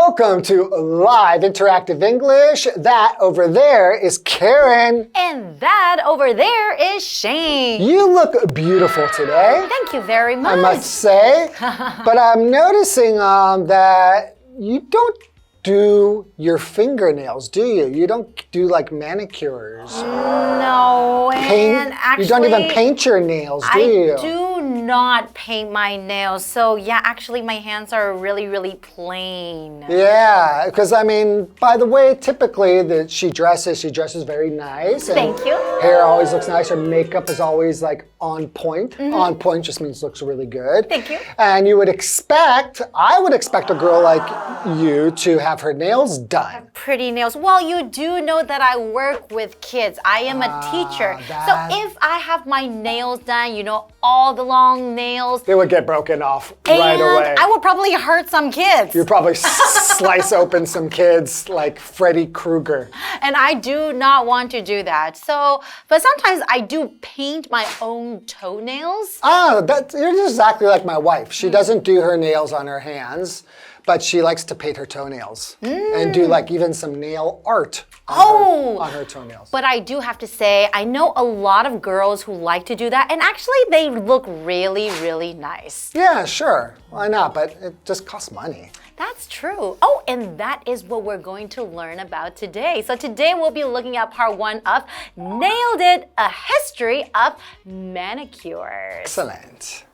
Welcome to Live Interactive English. That over there is Karen. And that over there is Shane. You look beautiful today. Thank you very much. I must say. But I'm noticing that you don't do your fingernails, do you? You don't do like manicures. No, and actually, you don't even paint your nails, do you? I do not paint my nails. So yeah, actually my hands are really plain. Yeah, because I mean, by the way, typically she dresses very nice. Thank you. Hair always looks nice. Her makeup is always like on point. On point just means looks really good. Thank you. And I would expect a girl like you to have her nails done. Pretty nails. Well, you do know that I work with kids. I am a teacher. So if I have my nails done, you know, all the long nails, they would get broken off right away. I would probably hurt some kids. You'd probably slice open some kids like Freddy Krueger. And I do not want to do that. So, but sometimes I do paint my own toenails. You're exactly like my wife. She doesn't do her nails on her hands, but she likes to paint her toenails and do like even some nail art on her toenails. But I do have to say, I know a lot of girls who like to do that, and actually they look really nice. Yeah, sure. Why not? But it just costs money. That's true. Oh, and that is what we're going to learn about today. So today we'll be looking at part 1 of Nailed It, a history of manicures. Excellent.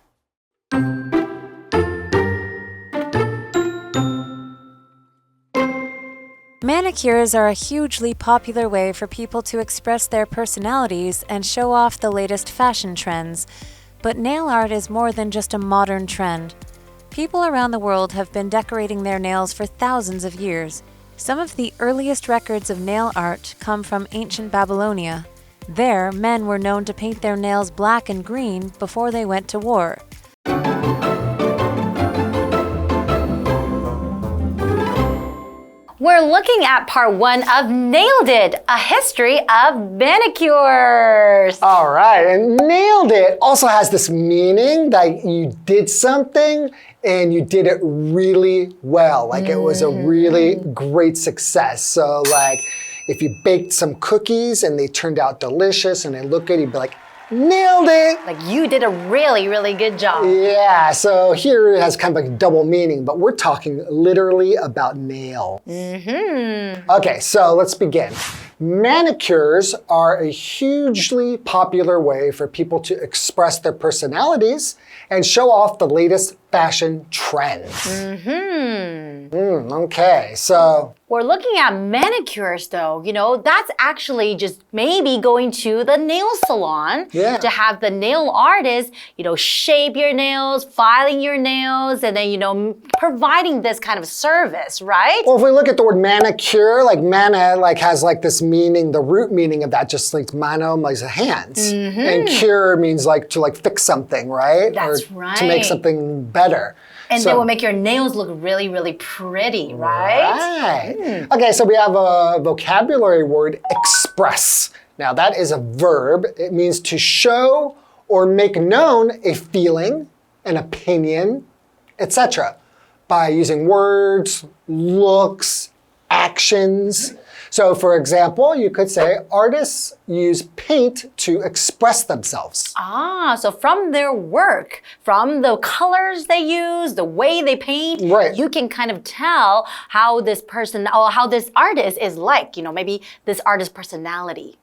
Manicures are a hugely popular way for people to express their personalities and show off the latest fashion trends. But nail art is more than just a modern trend. People around the world have been decorating their nails for thousands of years. Some of the earliest records of nail art come from ancient Babylonia. There, men were known to paint their nails black and green before they went to war. We're looking at part 1 of Nailed It, a history of manicures. All right, and nailed it also has this meaning that you did something and you did it really well. Like it was a really great success. So like if you baked some cookies and they turned out delicious and they look good, you'd be like, nailed it! Like you did a really good job. Yeah, so here it has kind of a double meaning, but we're talking literally about nails. Okay, so let's begin. Manicures are a hugely popular way for people to express their personalities and show off the latest fashion trends. Okay, so we're looking at manicures though. You know, that's actually just maybe going to the nail salon to have the nail artist, you know, shape your nails, filing your nails, and then, you know, providing this kind of service, right? Well, if we look at the word manicure, like mana like has like this meaning, the root meaning of that just like mano means hands. And cure means like to like fix something, right? That's right. To make something better. And they will make your nails look really pretty, right? Right. Okay, so we have a vocabulary word, express. Now that is a verb. It means to show or make known a feeling, an opinion, etc. by using words, looks, actions. So for example, you could say artists use paint to express themselves. So from their work, from the colors they use, the way they paint, you can kind of tell how this person or how this artist is like, you know, maybe this artist's personality.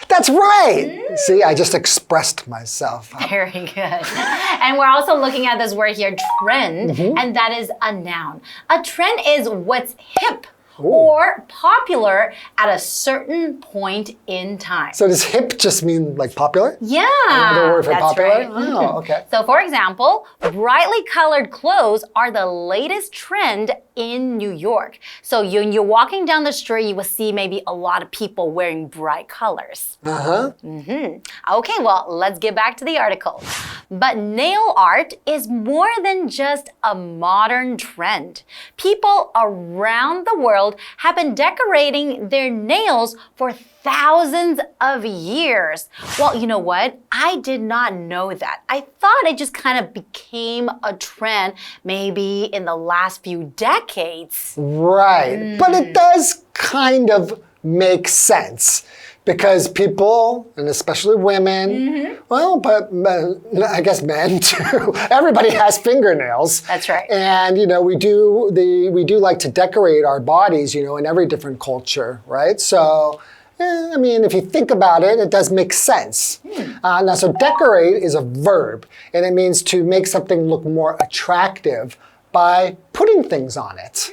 That's right! See, I just expressed myself. Very good. And we're also looking at this word here, trend, and that is a noun. A trend is what's hip or popular at a certain point in time. So does hip just mean like popular? Yeah, Another word for that's popular? right. Oh, okay. So for example, brightly colored clothes are the latest trend in New York. So when you're walking down the street, you will see maybe a lot of people wearing bright colors. Okay, well, let's get back to the article. But nail art is more than just a modern trend. People around the world have been decorating their nails for thousands of years. Well, you know what? I did not know that. I thought it just kind of became a trend maybe in the last few decades. Right. But it does kind of make sense. Because people, and especially women, well, but I guess men too, everybody has fingernails. That's right. And, you know, we do like to decorate our bodies, you know, in every different culture, right? So, I mean, if you think about it, it does make sense. Now, so decorate is a verb, and it means to make something look more attractive by putting things on it.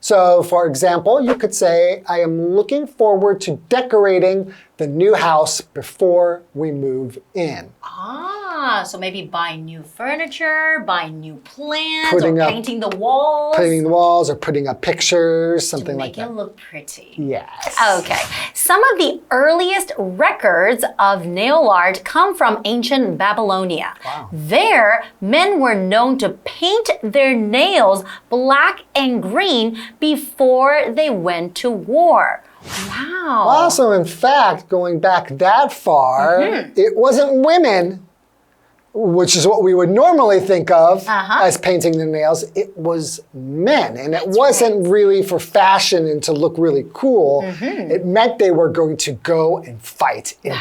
So, for example, you could say, I am looking forward to decorating the new house before we move in. So maybe buying new furniture, buying new plants, or painting the walls. Painting the walls or putting up pictures, something like that. To make it look pretty. Yes. Okay. Some of the earliest records of nail art come from ancient Babylonia. Wow. There, men were known to paint their nails black and green before they went to war. Wow. Also, in fact, going back that far, it wasn't women, which is what we would normally think of as painting the nails. It was men. And it wasn't really for fashion and to look really cool. It meant they were going to go and fight and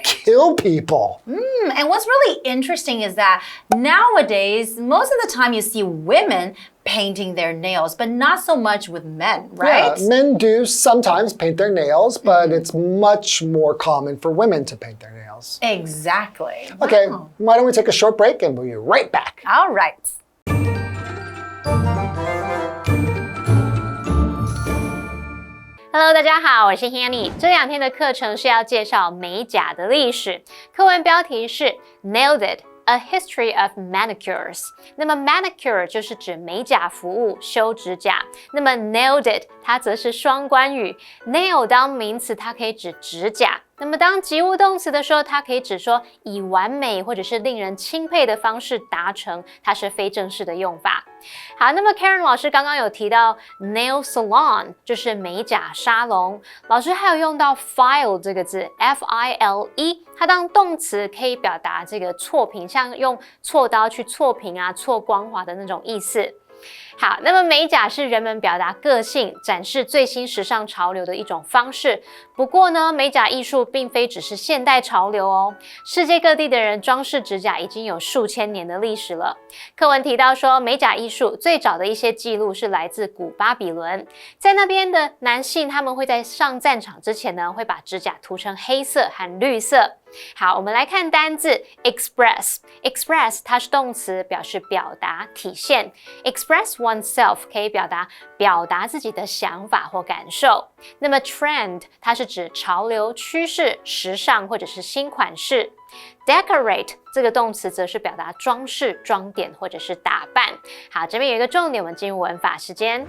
kill people. And what's really interesting is that nowadays, most of the time you see women painting their nails, but not so much with men, right? Yeah, men do sometimes paint their nails, but it's much more common for women to paint their nails. Exactly. Okay, why don't we take a short break and we'll be right back. All right. Hello， 大家好，我是 Hanny。这2天的课程是要介绍美甲的历史，课文标题是 Nailed It。A History of Manicures。那么 manicure 就是指美甲服务、修指甲。那么 nailed it 它则是双关语。nail 当名词，它可以指指甲。那么当及物动词的时候，它可以指说以完美或者是令人钦佩的方式达成，它是非正式的用法。好，那么 Karen 老师刚刚有提到 nail salon 就是美甲沙龙，老师还有用到 file 这个字 F-I-L-E， 它当动词可以表达这个错评，像用锉刀去错评啊、错光滑的那种意思。好，那么美甲是人们表达个性、展示最新时尚潮流的一种方式。不过呢，美甲艺术并非只是现代潮流哦，世界各地的人装饰指甲已经有数千年的历史了。课文提到说，美甲艺术最早的一些记录是来自古巴比伦，在那边的男性他们会在上战场之前呢，会把指甲涂成黑色和绿色。好，我们来看单字 express。express 它是动词，表示表达、体现。express oneself 可以表达自己的想法或感受。那么 trend 它是指潮流、趋势、时尚或者是新款式。Decorate 这个动词则是表达装饰、装点或者是打扮。好，这边有一个重点，我们进入文法时间。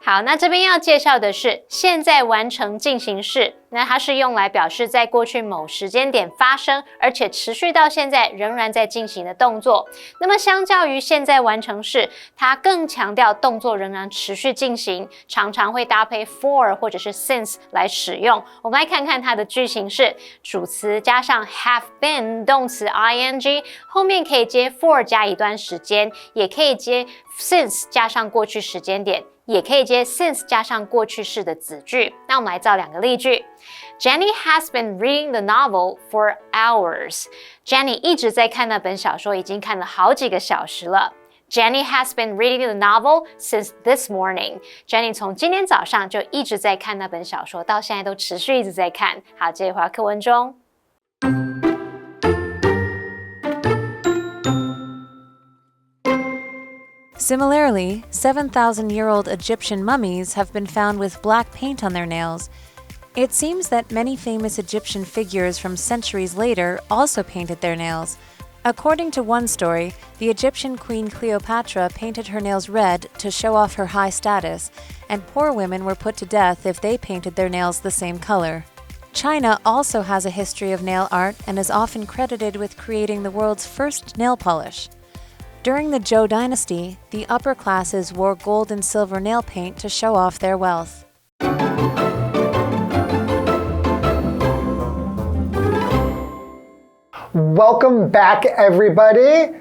好，那这边要介绍的是现在完成进行式，那它是用来表示在过去某时间点发生，而且持续到现在仍然在进行的动作。那么相较于现在完成式，它更强调动作仍然持续进行，常常会搭配 for 或者是 since 来使用。我们来看看它的句型是主词加上 have been 动词 ing， 后面可以接 for 加一段时间，也可以接 since 加上过去时间点，也可以接 since 加上过去式的子句。那我们来造2个例句。Jenny has been reading the novel for hours. Jenny 一直在看那本小说，已经看了好几个小时了。Jenny has been reading the novel since this morning. Jenny 从今天早上就一直在看那本小说，到现在都持续一直在看。好，接着回到课文中。Similarly, 7,000-year-old Egyptian mummies have been found with black paint on their nails. It seems that many famous Egyptian figures from centuries later also painted their nails. According to one story, the Egyptian queen Cleopatra painted her nails red to show off her high status, and poor women were put to death if they painted their nails the same color. China also has a history of nail art and is often credited with creating the world's first nail polish. During the Zhou dynasty, the upper classes wore gold and silver nail paint to show off their wealth. Welcome back, everybody.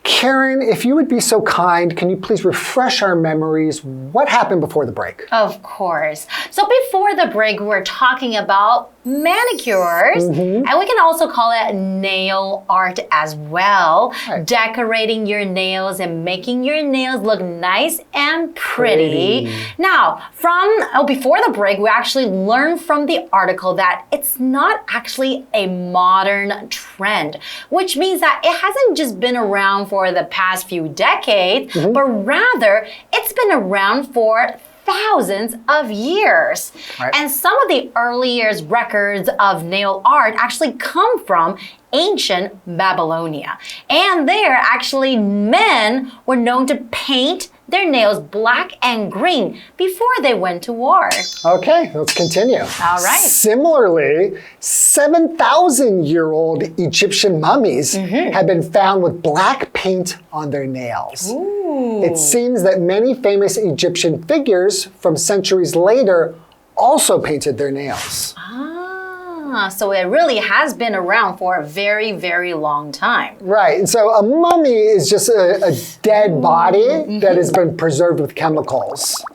Karen, if you would be so kind, can you please refresh our memories? What happened before the break? Of course. So before the break, we were talking about manicures, and we can also call it nail art as well. Right. Decorating your nails and making your nails look nice and pretty. Now, before the break, we actually learned from the article that it's not actually a modern trend, which means that it hasn't just been around for the past few decades, but rather it's been around for thousands of years. Right. And some of the earliest records of nail art actually come from ancient Babylonia. And there, actually, men were known to paint their nails black and green before they went to war. Okay, let's continue. All right. Similarly, 7,000-year-old Egyptian mummies have been found with black paint on their nails. Ooh. It seems that many famous Egyptian figures from centuries later also painted their nails. So it really has been around for a very, very long time. Right. And so a mummy is just a dead body that has been preserved with chemicals.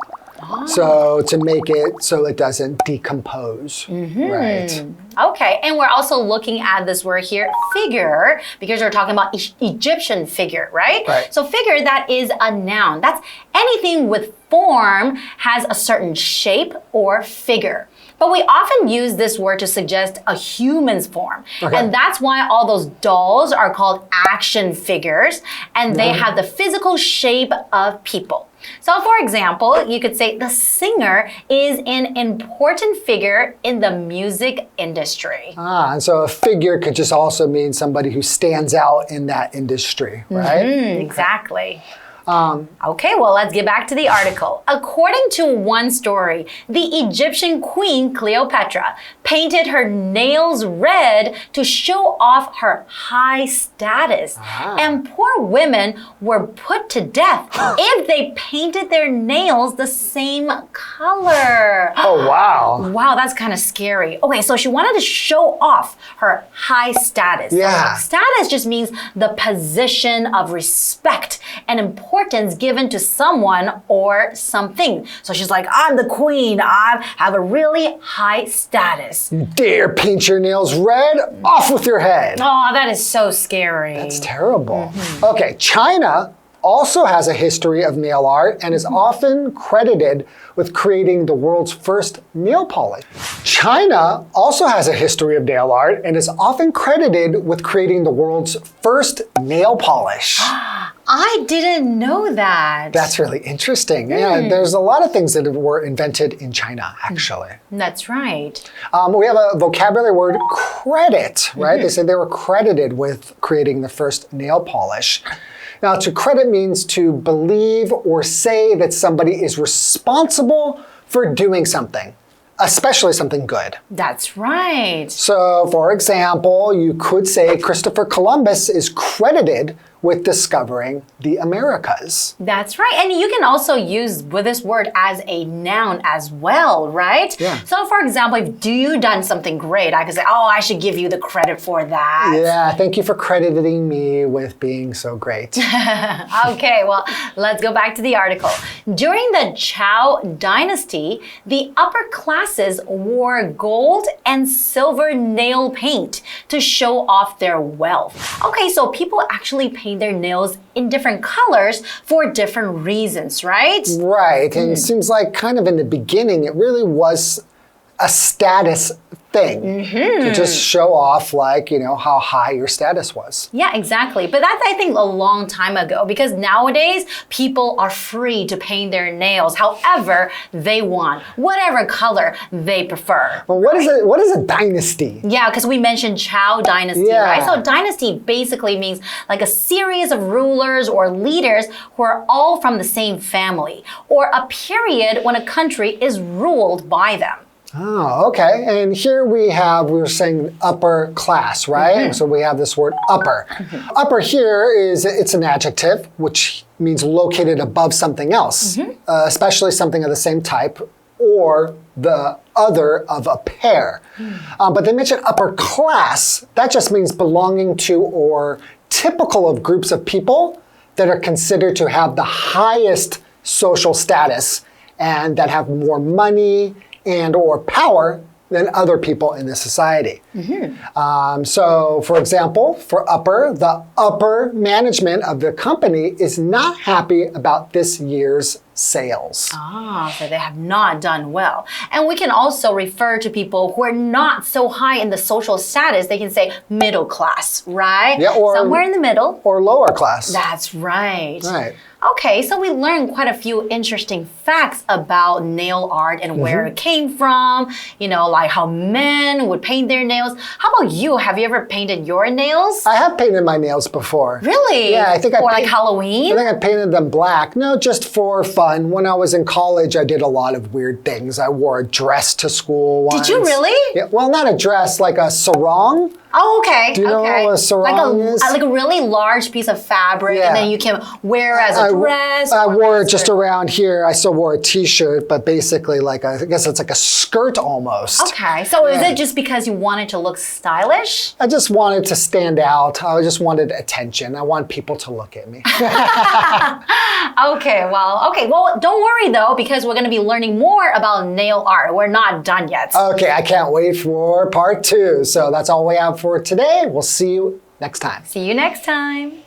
So to make it so it doesn't decompose. Right. Okay, and we're also looking at this word here, figure, because we're talking about Egyptian figure, right? So figure, that is a noun. That's anything with form, has a certain shape or figure. But we often use this word to suggest a human's form. And that's why all those dolls are called action figures, and they have the physical shape of people. So for example, you could say the singer is an important figure in the music industry. And so a figure could just also mean somebody who stands out in that industry, right? Exactly. Okay, well, let's get back to the article. According to one story, the Egyptian queen Cleopatra painted her nails red to show off her high status. And poor women were put to death if they painted their nails the same color. Oh, wow. Wow, that's kind of scary. Okay, so she wanted to show off her high status. Yeah. Status just means the position of respect and importance given to someone or something. So she's like, I'm the queen. I have a really high status. You dare paint your nails red? Off with your head. Oh, that is so scary. That's terrible. Okay, China also has a history of nail art and is often credited with creating the world's first nail polish. China also has a history of nail art and is often credited with creating the world's first nail polish. I didn't know that. That's really interesting. Yeah, there's a lot of things that were invented in China, actually. That's right. We have a vocabulary word, credit, right? They said they were credited with creating the first nail polish. Now, to credit means to believe or say that somebody is responsible for doing something, especially something good. That's right. So, for example, you could say Christopher Columbus is credited with discovering the Americas. That's right. And you can also use with this word as a noun as well, right? Yeah. So for example, if you done something great, I could say, oh, I should give you the credit for that. Yeah, thank you for crediting me with being so great. Okay, well, let's go back to the article. During the Zhou dynasty, the upper classes wore gold and silver nail paint to show off their wealth. Okay, so people actually paint their nails in different colors for different reasons, right? Right, and it seems like kind of in the beginning, it really was a status thing to just show off, like, you know, how high your status was. Yeah, exactly. But that's, I think, a long time ago, because nowadays people are free to paint their nails however they want, whatever color they prefer. Well, what is a dynasty? Yeah, because we mentioned Zhou dynasty, right? So dynasty basically means like a series of rulers or leaders who are all from the same family, or a period when a country is ruled by them. Oh, okay. And here we were saying upper class, right? So we have this word upper. Upper here it's an adjective, which means located above something else, especially something of the same type or the other of a pair. But they mention upper class. That just means belonging to or typical of groups of people that are considered to have the highest social status and that have more money and or power than other people in the society. So, for example, for upper, the upper management of the company is not happy about this year's sales. So they have not done well. And we can also refer to people who are not so high in the social status. They can say middle class, right? Yeah, or somewhere in the middle. Or lower class. That's right. Right. Okay, so we learned quite a few interesting facts about nail art and where it came from, you know, like how men would paint their nails. How about you? Have you ever painted your nails? I have painted my nails before. Really? Yeah, I think like Halloween? I think I painted them black. No, just for fun. When I was in college, I did a lot of weird things. I wore a dress to school once. Did you really? Yeah, well, not a dress, like a sarong. Oh, okay. Do you know what a sarong is? Like a really large piece of fabric, and then you can wear as a dress. I wore it just around here. I still wore a t-shirt, but basically I guess it's like a skirt almost. Okay, so is it just because you wanted to look stylish? I just wanted to stand out. I just wanted attention. I want people to look at me. Okay, well, don't worry though, because we're going to be learning more about nail art. We're not done yet. Okay, I can't wait for part 2. So that's all we have for today. We'll see you next time. See you next time.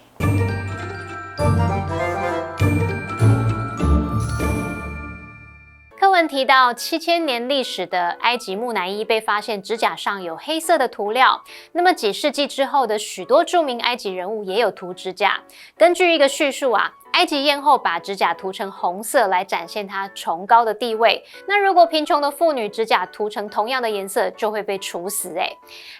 课文提到7000年历史的埃及木乃伊被发现指甲上有黑色的涂料，那么几世纪之后的许多著名埃及人物也有涂指甲。根据一个叙述埃及艳后把指甲涂成红色来展现她崇高的地位。那如果贫穷的妇女指甲涂成同样的颜色，就会被处死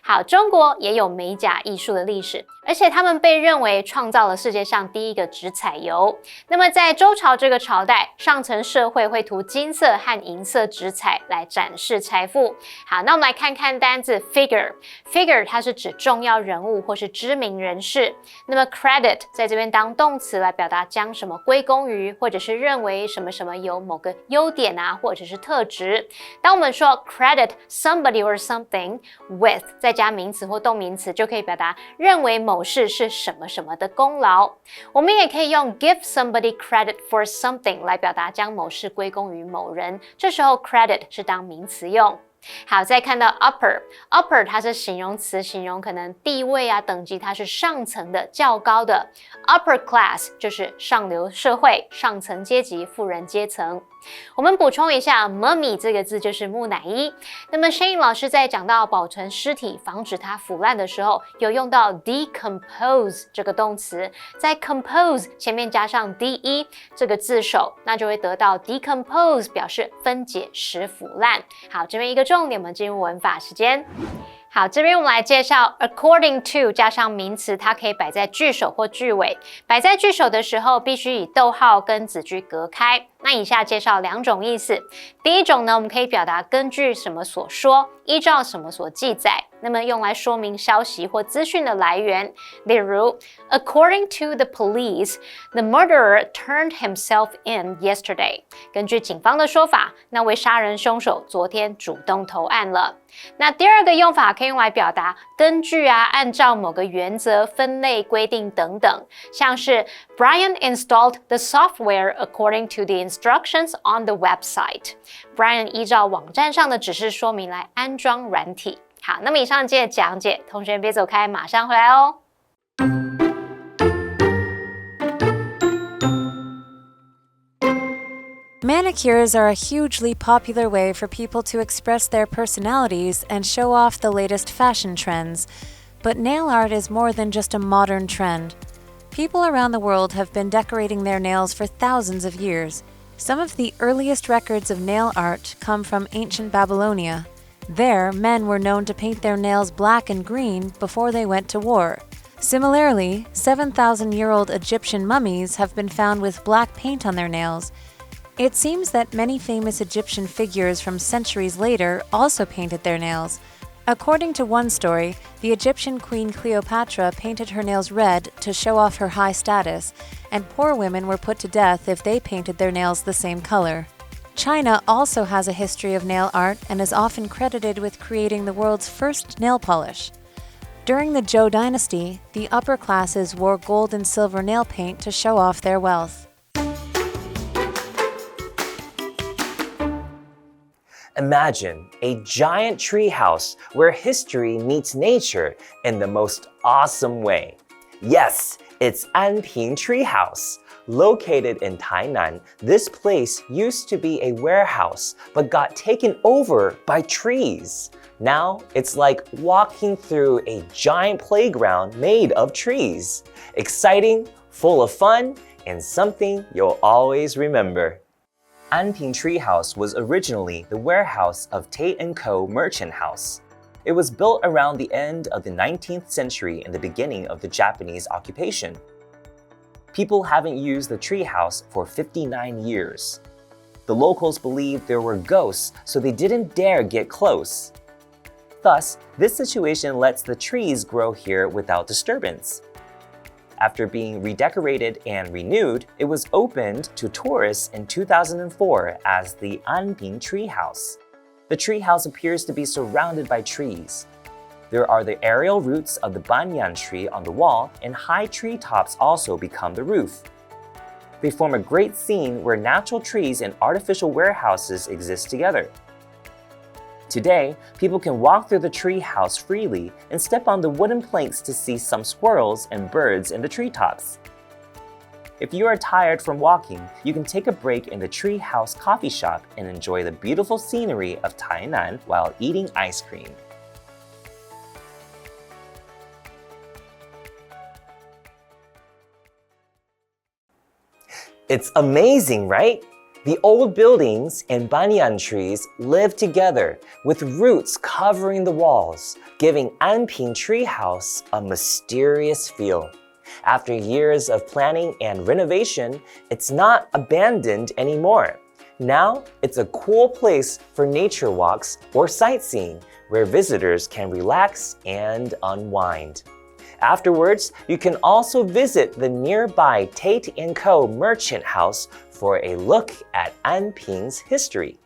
好，中国也有美甲艺术的历史，而且他们被认为创造了世界上第一个指彩油。那么在周朝这个朝代，上层社会会涂金色和银色指彩来展示财富。好，那我们来看看单字 figure。figure 它是指重要人物或是知名人士。那么 credit 在这边当动词来表达将什么归功于，或者是认为什么什么有某个优点或者是特质。当我们说 credit somebody or something with 再加名词或动名词，就可以表达认为某事是什么什么的功劳。我们也可以用 give somebody credit for something 来表达将某事归功于某人，这时候 credit 是当名词用。好，再看到 upper 它是形容词，形容可能地位等级，它是上层的、较高的。upper class 就是上流社会、上层阶级、富人阶层。我们补充一下 mummy 这个字就是木乃伊。那么 Shane 老师在讲到保存尸体、防止它腐烂的时候，有用到 decompose 这个动词，在 compose 前面加上 de 这个字首，那就会得到 decompose 表示分解、使腐烂。好，这边一个重点，我们进入文法时间。好，这边我们来介绍 according to 加上名词，它可以摆在句首或句尾。摆在句首的时候，必须以逗号跟子句隔开。那以下介绍两种意思。第一种呢，我们可以表达根据什么所说，依照什么所记载，那么用来说明消息或资讯的来源。例如 according to the police, the murderer turned himself in yesterday. 根据警方的说法，那位杀人凶手昨天主动投案了。那第二个用法可以用来表达根据按照某个原则、分类、规定等等，像是 Brian installed the software according to the instructions on the website. Brian 依照网站上的指示说明来安装软体。好，那么以上这些讲解，同学别走开，马上回来哦。Manicures are a hugely popular way for people to express their personalities and show off the latest fashion trends. But nail art is more than just a modern trend. People around the world have been decorating their nails for thousands of years. Some of the earliest records of nail art come from ancient Babylonia. There, men were known to paint their nails black and green before they went to war. Similarly, 7,000-year-old Egyptian mummies have been found with black paint on their nails. It seems that many famous Egyptian figures from centuries later also painted their nails. According to one story, the Egyptian queen Cleopatra painted her nails red to show off her high status, and poor women were put to death if they painted their nails the same color. China also has a history of nail art and is often credited with creating the world's first nail polish. During the Zhou dynasty, the upper classes wore gold and silver nail paint to show off their wealth. Imagine a giant tree house where history meets nature in the most awesome way. Yes, it's Anping Tree House. Located in Tainan, this place used to be a warehouse but got taken over by trees. Now it's like walking through a giant playground made of trees. Exciting, full of fun, and something you'll always remember. Anping Tree House was originally the warehouse of Tate & Co. Merchant House. It was built around the end of the 19th century and the beginning of the Japanese occupation. People haven't used the tree house for 59 years. The locals believed there were ghosts, so they didn't dare get close. Thus, this situation lets the trees grow here without disturbance. After being redecorated and renewed, it was opened to tourists in 2004 as the Anping Tree House. The tree house appears to be surrounded by trees. There are the aerial roots of the banyan tree on the wall, and high treetops also become the roof. They form a great scene where natural trees and artificial warehouses exist together. Today, people can walk through the tree house freely and step on the wooden planks to see some squirrels and birds in the treetops. If you are tired from walking, you can take a break in the tree house coffee shop and enjoy the beautiful scenery of Tainan while eating ice cream. It's amazing, right? The old buildings and banyan trees live together with roots covering the walls, giving Anping Tree House a mysterious feel. After years of planning and renovation, it's not abandoned anymore. Now, it's a cool place for nature walks or sightseeing where visitors can relax and unwind. Afterwards, you can also visit the nearby Tate & Co. Merchant House for a look at Anping's history.